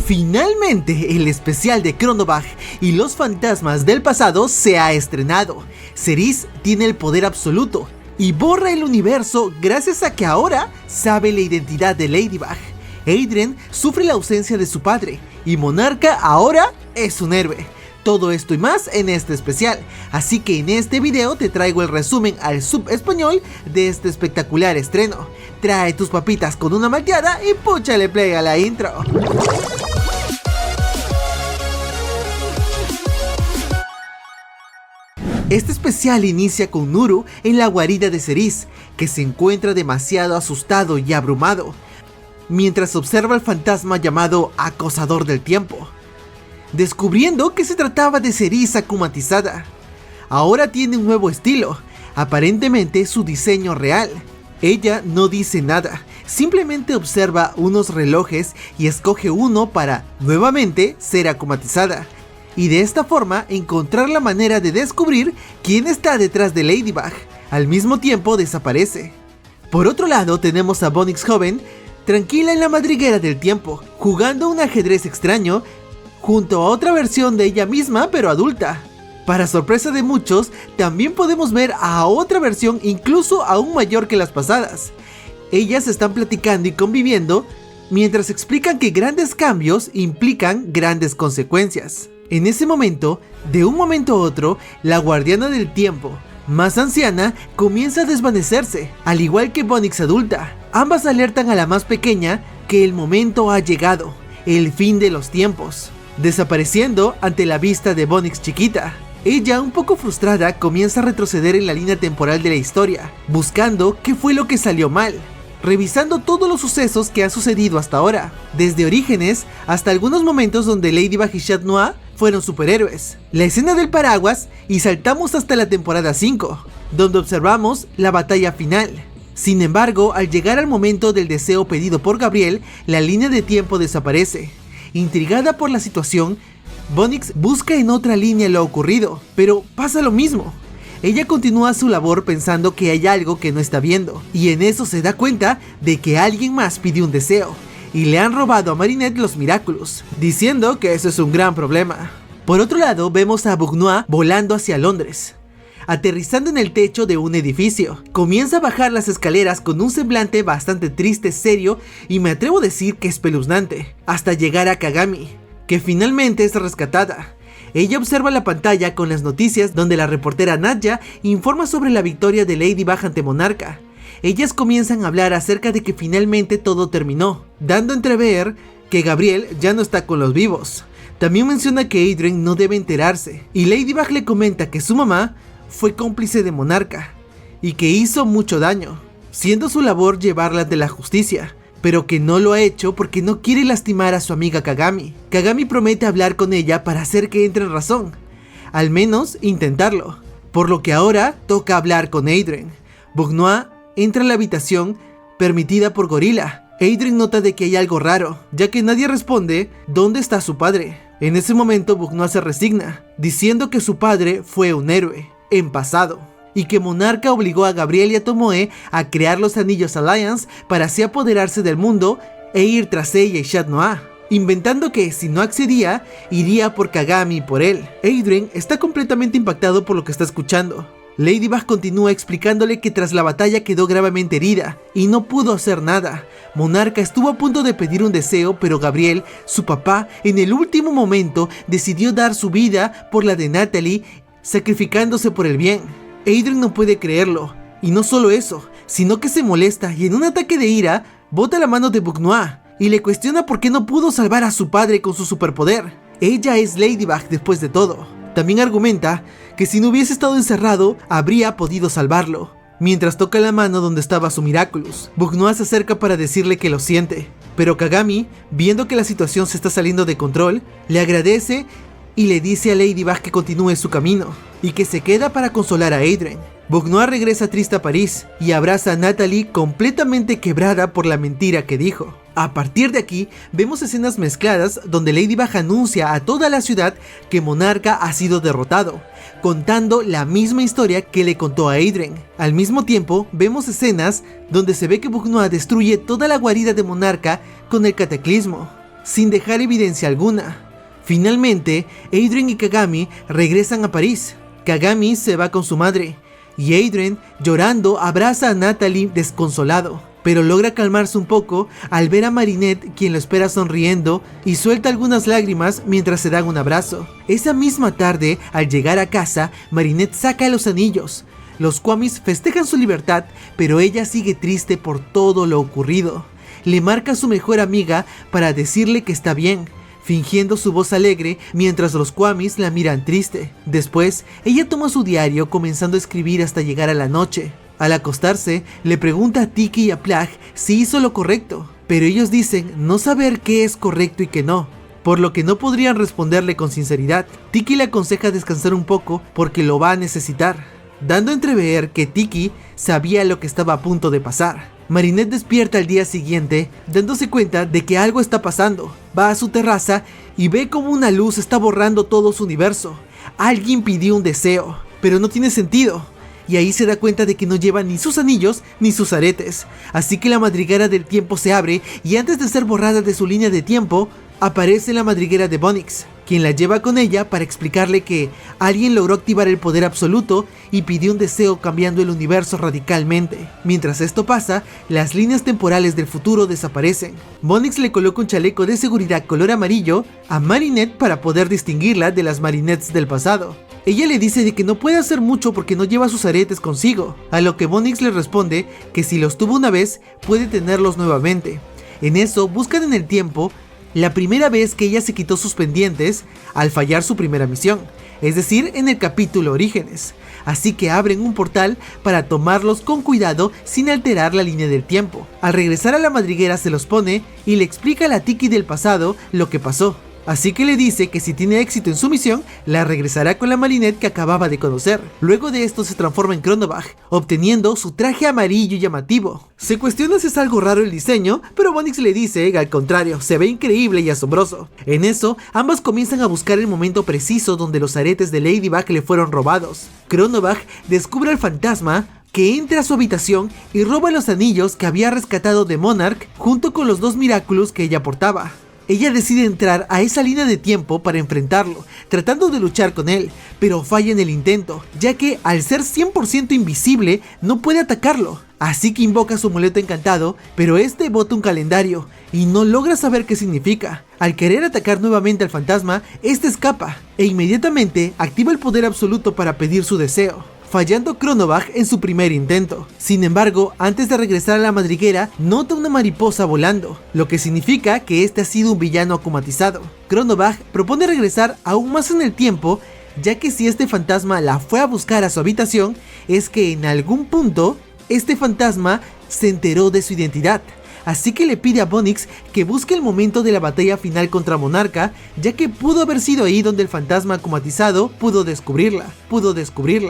Finalmente, el especial de Cronobag y los fantasmas del pasado se ha estrenado. Cerise tiene el poder absoluto y borra el universo gracias a que ahora sabe la identidad de Ladybug. Adrien sufre la ausencia de su padre y Monarca ahora es un héroe. Todo esto y más en este especial, así que en este video te traigo el resumen al sub español de este espectacular estreno. Trae tus papitas con una malteada y púchale play a la intro. Este especial inicia con Nuru en la guarida de Cerise, que se encuentra demasiado asustado y abrumado, mientras observa al fantasma llamado Acosador del Tiempo, descubriendo que se trataba de Cerise akumatizada. Ahora tiene un nuevo estilo, aparentemente su diseño real. Ella no dice nada, simplemente observa unos relojes y escoge uno para, nuevamente, ser akumatizada. Y de esta forma encontrar la manera de descubrir quién está detrás de Ladybug. Al mismo tiempo desaparece. Por otro lado tenemos a Bonix joven, tranquila en la madriguera del tiempo, jugando un ajedrez extraño, junto a otra versión de ella misma pero adulta. Para sorpresa de muchos, también podemos ver a otra versión incluso aún mayor que las pasadas. Ellas están platicando y conviviendo, mientras explican que grandes cambios implican grandes consecuencias. En ese momento, de un momento a otro, la guardiana del tiempo, más anciana, comienza a desvanecerse, al igual que Bonix adulta. Ambas alertan a la más pequeña que el momento ha llegado, el fin de los tiempos, desapareciendo ante la vista de Bonix chiquita. Ella, un poco frustrada, comienza a retroceder en la línea temporal de la historia, buscando qué fue lo que salió mal, revisando todos los sucesos que han sucedido hasta ahora, desde Orígenes hasta algunos momentos donde Ladybug y Chat Noir fueron superhéroes, la escena del paraguas y saltamos hasta la temporada 5, donde observamos la batalla final. Sin embargo, al llegar al momento del deseo pedido por Gabriel, la línea de tiempo desaparece. Intrigada por la situación, Bonix busca en otra línea lo ocurrido, pero pasa lo mismo. Ella continúa su labor pensando que hay algo que no está viendo, y en eso se da cuenta de que alguien más pidió un deseo, y le han robado a Marinette los Miraculous, diciendo que eso es un gran problema. Por otro lado, vemos a Bougnois volando hacia Londres, aterrizando en el techo de un edificio. Comienza a bajar las escaleras con un semblante bastante triste, serio, y me atrevo a decir que espeluznante, hasta llegar a Kagami, que finalmente es rescatada. Ella observa la pantalla con las noticias donde la reportera Nadja informa sobre la victoria de Ladybug ante Monarca. Ellas comienzan a hablar acerca de que finalmente todo terminó, dando a entrever que Gabriel ya no está con los vivos. También menciona que Adrien no debe enterarse, y Ladybug le comenta que su mamá fue cómplice de Monarca, y que hizo mucho daño, siendo su labor llevarla ante la justicia, pero que no lo ha hecho porque no quiere lastimar a su amiga Kagami. Kagami promete hablar con ella para hacer que entre en razón, al menos intentarlo, por lo que ahora toca hablar con Adrien. Bougnois entra a la habitación permitida por Gorilla. Adrien nota de que hay algo raro, ya que nadie responde dónde está su padre. En ese momento Bougnois se resigna, diciendo que su padre fue un héroe, en pasado, y que Monarca obligó a Gabriel y a Tomoe a crear los Anillos Alliance para así apoderarse del mundo e ir tras ella y Chat Noir, inventando que si no accedía, iría por Kagami y por él. Adrien está completamente impactado por lo que está escuchando. Ladybug continúa explicándole que tras la batalla quedó gravemente herida y no pudo hacer nada. Monarca estuvo a punto de pedir un deseo, pero Gabriel, su papá, en el último momento decidió dar su vida por la de Natalie, sacrificándose por el bien. Adrien no puede creerlo, y no solo eso, sino que se molesta y en un ataque de ira, bota la mano de Bougnois y le cuestiona por qué no pudo salvar a su padre con su superpoder. Ella es Ladybug después de todo. También argumenta que si no hubiese estado encerrado, habría podido salvarlo. Mientras toca la mano donde estaba su Miraculous, Bougnois se acerca para decirle que lo siente, pero Kagami, viendo que la situación se está saliendo de control, le agradece y le dice a Ladybug que continúe su camino, y que se queda para consolar a Adrien. Bougnois regresa triste a París y abraza a Natalie completamente quebrada por la mentira que dijo. A partir de aquí, vemos escenas mezcladas donde Ladybug anuncia a toda la ciudad que Monarca ha sido derrotado, contando la misma historia que le contó a Adrien. Al mismo tiempo, vemos escenas donde se ve que Bougnois destruye toda la guarida de Monarca con el cataclismo. sin dejar evidencia alguna. Finalmente, Adrien y Kagami regresan a París. Kagami se va con su madre, y Adrien, llorando, abraza a Natalie desconsolado, pero logra calmarse un poco al ver a Marinette, quien lo espera sonriendo, y suelta algunas lágrimas mientras se dan un abrazo. Esa misma tarde, al llegar a casa, Marinette saca los anillos. Los Kwamis festejan su libertad, pero ella sigue triste por todo lo ocurrido. Le marca a su mejor amiga para decirle que está bien, fingiendo su voz alegre mientras los Kwamis la miran triste. Después, ella toma su diario comenzando a escribir hasta llegar a la noche. Al acostarse, le pregunta a Tiki y a Plagg si hizo lo correcto, pero ellos dicen no saber qué es correcto y qué no, por lo que no podrían responderle con sinceridad. Tiki le aconseja descansar un poco porque lo va a necesitar, dando a entrever que Tiki sabía lo que estaba a punto de pasar. Marinette despierta al día siguiente, dándose cuenta de que algo está pasando. Va a su terraza y ve como una luz está borrando todo su universo. Alguien pidió un deseo, pero no tiene sentido. Y ahí se da cuenta de que no lleva ni sus anillos ni sus aretes. Así que la madriguera del tiempo se abre y antes de ser borrada de su línea de tiempo, aparece la madriguera de Bonix, quien la lleva con ella para explicarle que alguien logró activar el poder absoluto y pidió un deseo cambiando el universo radicalmente. Mientras esto pasa, las líneas temporales del futuro desaparecen. Bonix le coloca un chaleco de seguridad color amarillo a Marinette para poder distinguirla de las Marinettes del pasado. Ella le dice de que no puede hacer mucho porque no lleva sus aretes consigo, a lo que Bonix le responde que si los tuvo una vez, puede tenerlos nuevamente. En eso, buscan en el tiempo la primera vez que ella se quitó sus pendientes al fallar su primera misión, es decir, en el capítulo Orígenes. Así que abren un portal para tomarlos con cuidado sin alterar la línea del tiempo. Al regresar a la madriguera se los pone y le explica a la Tiki del pasado lo que pasó. Así que le dice que si tiene éxito en su misión, la regresará con la Marinette que acababa de conocer. Luego de esto se transforma en Chronobag, obteniendo su traje amarillo y llamativo. Se cuestiona si es algo raro el diseño, pero Bonix le dice que al contrario, se ve increíble y asombroso. En eso, ambas comienzan a buscar el momento preciso donde los aretes de Ladybug le fueron robados. Chronobag descubre al fantasma, que entra a su habitación y roba los anillos que había rescatado de Monarch junto con los 2 Miraculous que ella portaba. Ella decide entrar a esa línea de tiempo para enfrentarlo, tratando de luchar con él, pero falla en el intento, ya que al ser 100% invisible no puede atacarlo. Así que invoca su amuleto encantado, pero este bota un calendario y no logra saber qué significa. Al querer atacar nuevamente al fantasma, este escapa e inmediatamente activa el poder absoluto para pedir su deseo, fallando Chronobag en su primer intento. Sin embargo, antes de regresar a la madriguera, nota una mariposa volando, lo que significa que este ha sido un villano akumatizado. Chronobag propone regresar aún más en el tiempo, ya que si este fantasma la fue a buscar a su habitación, es que en algún punto, este fantasma se enteró de su identidad. Así que le pide a Bonix que busque el momento de la batalla final contra Monarca, ya que pudo haber sido ahí donde el fantasma akumatizado pudo descubrirla.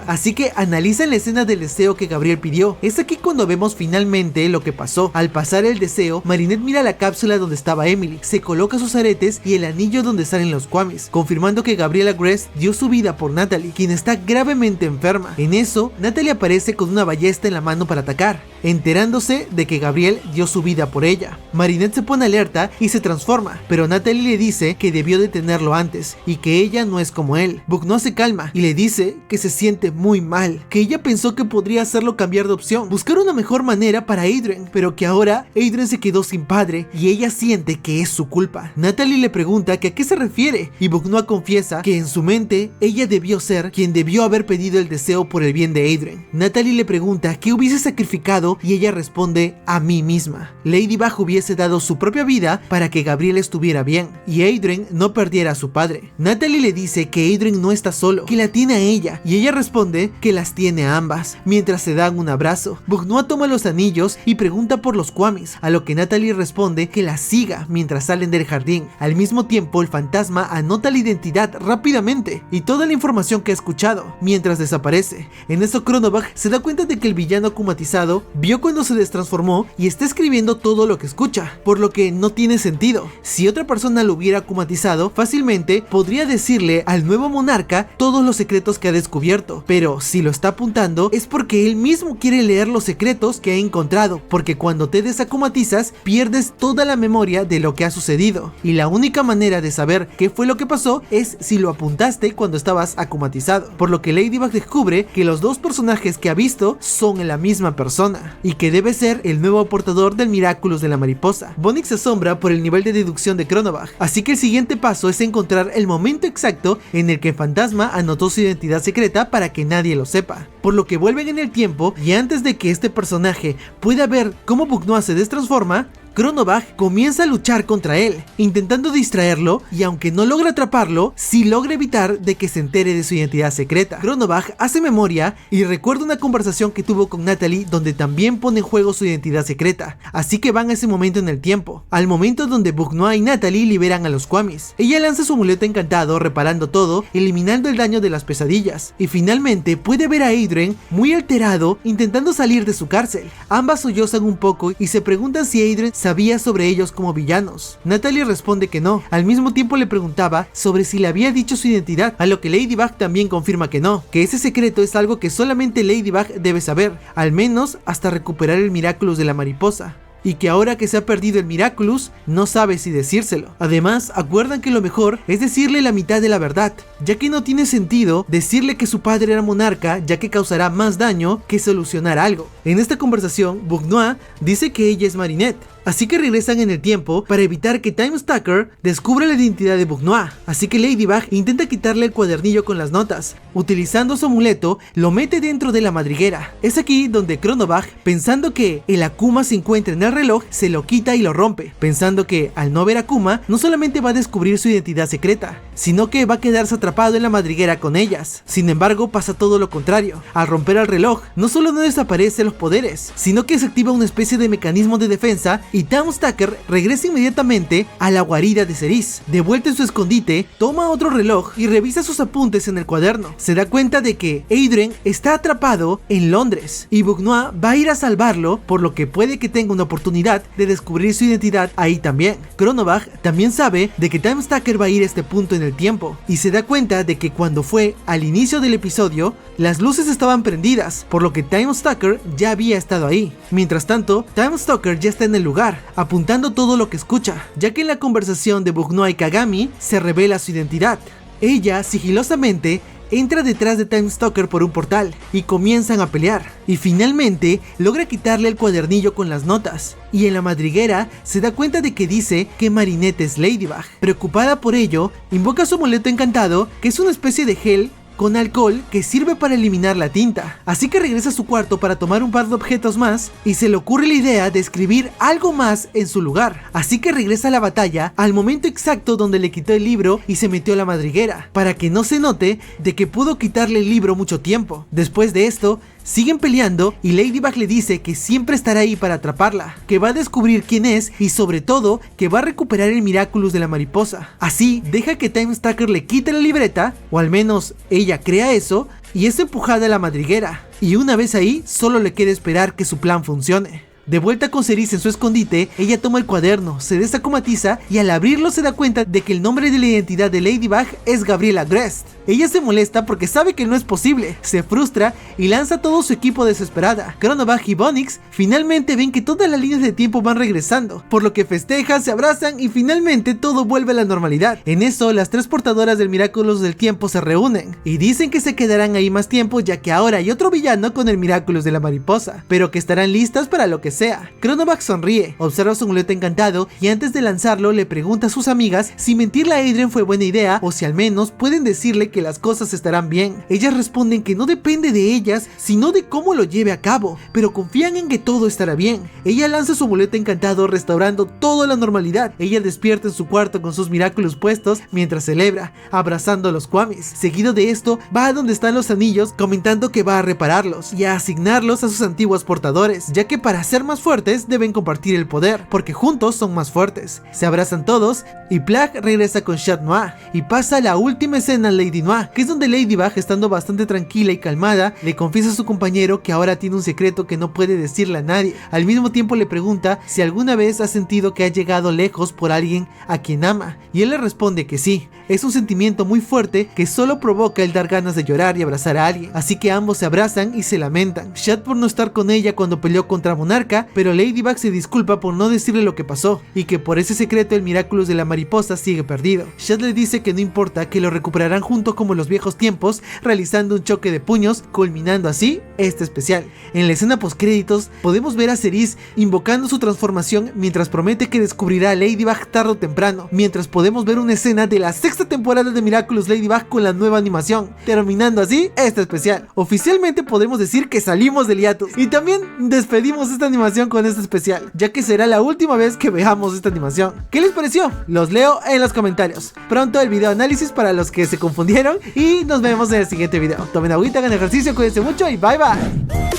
Así que analizan la escena del deseo que Gabriel pidió. Es aquí cuando vemos finalmente lo que pasó. Al pasar el deseo, Marinette mira la cápsula donde estaba Emily, se coloca sus aretes y el anillo donde salen los Kwamis, confirmando que Gabriela Gress dio su vida por Natalie, quien está gravemente enferma. En eso, Natalie aparece con una ballesta en la mano para atacar, enterándose de que Gabriel dio su vida por ella. Marinette se pone alerta y se transforma, pero Natalie le dice que debió detenerlo antes y que ella no es como él. Bucknell se calma y le dice que se siente muy mal, que ella pensó que podría hacerlo cambiar de opción, buscar una mejor manera para Adrien, pero que ahora Adrien se quedó sin padre y ella siente que es su culpa. Natalie le pregunta que a qué se refiere y Bucknell confiesa que en su mente ella debió ser quien debió haber pedido el deseo por el bien de Adrien. Natalie le pregunta qué hubiese sacrificado y ella responde: a mí misma. Ladybug hubiese dado su propia vida para que Gabriel estuviera bien y Adrien no perdiera a su padre. Natalie le dice que Adrien no está solo, que la tiene a ella, y ella responde que las tiene a ambas, mientras se dan un abrazo. Bucknell toma los anillos y pregunta por los Kwamis, a lo que Natalie responde que la siga mientras salen del jardín. Al mismo tiempo, el fantasma anota la identidad rápidamente y toda la información que ha escuchado, mientras desaparece. En eso Chronobag se da cuenta de que el villano akumatizado vio cuando se destransformó y está escribiendo absorbiendo todo lo que escucha, por lo que no tiene sentido. Si otra persona lo hubiera akumatizado, fácilmente podría decirle al nuevo monarca todos los secretos que ha descubierto, pero si lo está apuntando es porque él mismo quiere leer los secretos que ha encontrado, porque cuando te desakumatizas pierdes toda la memoria de lo que ha sucedido, y la única manera de saber qué fue lo que pasó es si lo apuntaste cuando estabas akumatizado, por lo que Ladybug descubre que los dos personajes que ha visto son la misma persona, y que debe ser el nuevo portador del Miraculous de la mariposa. Bonix se asombra por el nivel de deducción de Cronobug, así que el siguiente paso es encontrar el momento exacto en el que el fantasma anotó su identidad secreta para que nadie lo sepa, por lo que vuelven en el tiempo y antes de que este personaje pueda ver cómo Buck-Noir se destransforma, Cronobug comienza a luchar contra él, intentando distraerlo, y aunque no logra atraparlo, sí logra evitar de que se entere de su identidad secreta. Cronobug hace memoria y recuerda una conversación que tuvo con Natalie donde también pone en juego su identidad secreta, así que van a ese momento en el tiempo, al momento donde Buck-Noir y Natalie liberan a los Kwamis. Ella lanza su amuleto encantado reparando todo, eliminando el daño de las pesadillas, y finalmente puede ver a Adrien muy alterado intentando salir de su cárcel. Ambas sollozan un poco y se preguntan si Adrien sabía sobre ellos como villanos. Natalie responde que no, al mismo tiempo le preguntaba sobre si le había dicho su identidad, a lo que Ladybug también confirma que no, que ese secreto es algo que solamente Ladybug debe saber, al menos hasta recuperar el Miraculous de la mariposa, y que ahora que se ha perdido el Miraculous, no sabe si decírselo. Además, acuerdan que lo mejor es decirle la mitad de la verdad, ya que no tiene sentido decirle que su padre era monarca, ya que causará más daño que solucionar algo. En esta conversación, Buck-Noir dice que ella es Marinette, así que regresan en el tiempo para evitar que Time Stalker descubra la identidad de Buck-Noir, así que Ladybug intenta quitarle el cuadernillo con las notas. Utilizando su amuleto, lo mete dentro de la madriguera. Es aquí donde Cronobug, pensando que el Akuma se encuentra en el reloj, se lo quita y lo rompe, pensando que al no ver a Akuma, no solamente va a descubrir su identidad secreta, sino que va a quedarse atrapado en la madriguera con ellas. Sin embargo, pasa todo lo contrario. Al romper el reloj, no solo no desaparecen los poderes, sino que se activa una especie de mecanismo de defensa y Time Stalker regresa inmediatamente a la guarida de Cerise. De vuelta en su escondite, toma otro reloj y revisa sus apuntes en el cuaderno. Se da cuenta de que Adrien está atrapado en Londres y Buck-Noir va a ir a salvarlo, por lo que puede que tenga una oportunidad de descubrir su identidad ahí también. Cronobug también sabe de que Time Stalker va a ir a este punto en el tiempo y se da cuenta de que cuando fue al inicio del episodio, las luces estaban prendidas, por lo que Time Stalker ya había estado ahí. Mientras tanto, Time Stalker ya está en el lugar, apuntando todo lo que escucha, ya que en la conversación de Buck-Noir y Kagami se revela su identidad. Ella sigilosamente entra detrás de Time Stalker por un portal y comienzan a pelear, y finalmente logra quitarle el cuadernillo con las notas, y en la madriguera se da cuenta de que dice que Marinette es Ladybug. Preocupada por ello, invoca su amuleto encantado, que es una especie de gel con alcohol que sirve para eliminar la tinta, así que regresa a su cuarto para tomar un par de objetos más y se le ocurre la idea de escribir algo más en su lugar, así que regresa a la batalla al momento exacto donde le quitó el libro y se metió a la madriguera, para que no se note de que pudo quitarle el libro mucho tiempo. Después de esto, siguen peleando y Ladybug le dice que siempre estará ahí para atraparla, que va a descubrir quién es y sobre todo que va a recuperar el Miraculous de la mariposa. Así deja que Time Stalker le quite la libreta, o al menos ella crea eso, y es empujada a la madriguera, y una vez ahí solo le queda esperar que su plan funcione. De vuelta con Cerise en su escondite, ella toma el cuaderno, se desacumatiza y al abrirlo se da cuenta de que el nombre de la identidad de Ladybug es Gabriella Grest. Ella se molesta porque sabe que no es posible, se frustra y lanza todo su equipo desesperada. Cronobug y Bonix finalmente ven que todas las líneas de tiempo van regresando, por lo que festejan, se abrazan y finalmente todo vuelve a la normalidad. En eso, las tres portadoras del Miraculous del tiempo se reúnen y dicen que se quedarán ahí más tiempo, ya que ahora hay otro villano con el Miraculous de la mariposa, pero que estarán listas para lo que sea. Cronobug sonríe, observa su amuleto encantado y antes de lanzarlo le pregunta a sus amigas si mentirle a Adrien fue buena idea o si al menos pueden decirle que las cosas estarán bien. Ellas responden que no depende de ellas, sino de cómo lo lleve a cabo, pero confían en que todo estará bien. Ella lanza su amuleto encantado restaurando toda la normalidad. Ella despierta en su cuarto con sus Miraculous puestos mientras celebra, abrazando a los Kwamis. Seguido de esto, va a donde están los anillos comentando que va a repararlos y a asignarlos a sus antiguos portadores, ya que para ser más fuertes deben compartir el poder, porque juntos son más fuertes. Se abrazan todos y Plagg regresa con Chat Noir y pasa a la última escena en Lady Noir, que es donde Ladybug, estando bastante tranquila y calmada, le confiesa a su compañero que ahora tiene un secreto que no puede decirle a nadie. Al mismo tiempo le pregunta si alguna vez ha sentido que ha llegado lejos por alguien a quien ama, y él le responde que sí. Es un sentimiento muy fuerte que solo provoca el dar ganas de llorar y abrazar a alguien, así que ambos se abrazan y se lamentan. Chat por no estar con ella cuando peleó contra Monarca, pero Ladybug se disculpa por no decirle lo que pasó, y que por ese secreto el Miraculous de la mariposa sigue perdido. Chat le dice que no importa, que lo recuperarán junto como en los viejos tiempos, realizando un choque de puños, culminando así este especial. En la escena postcréditos podemos ver a Cerise invocando su transformación mientras promete que descubrirá a Ladybug tarde o temprano, mientras podemos ver una escena de la sexta temporada de Miraculous Ladybug con la nueva animación, terminando así este especial. Oficialmente podemos decir que salimos del hiatus y también despedimos esta animación con este especial, ya que será la última vez que veamos esta animación. ¿Qué les pareció? Los leo en los comentarios. Pronto el video análisis para los que se confundieron y nos vemos en el siguiente video. Tomen agüita, hagan ejercicio, cuídense mucho y bye bye.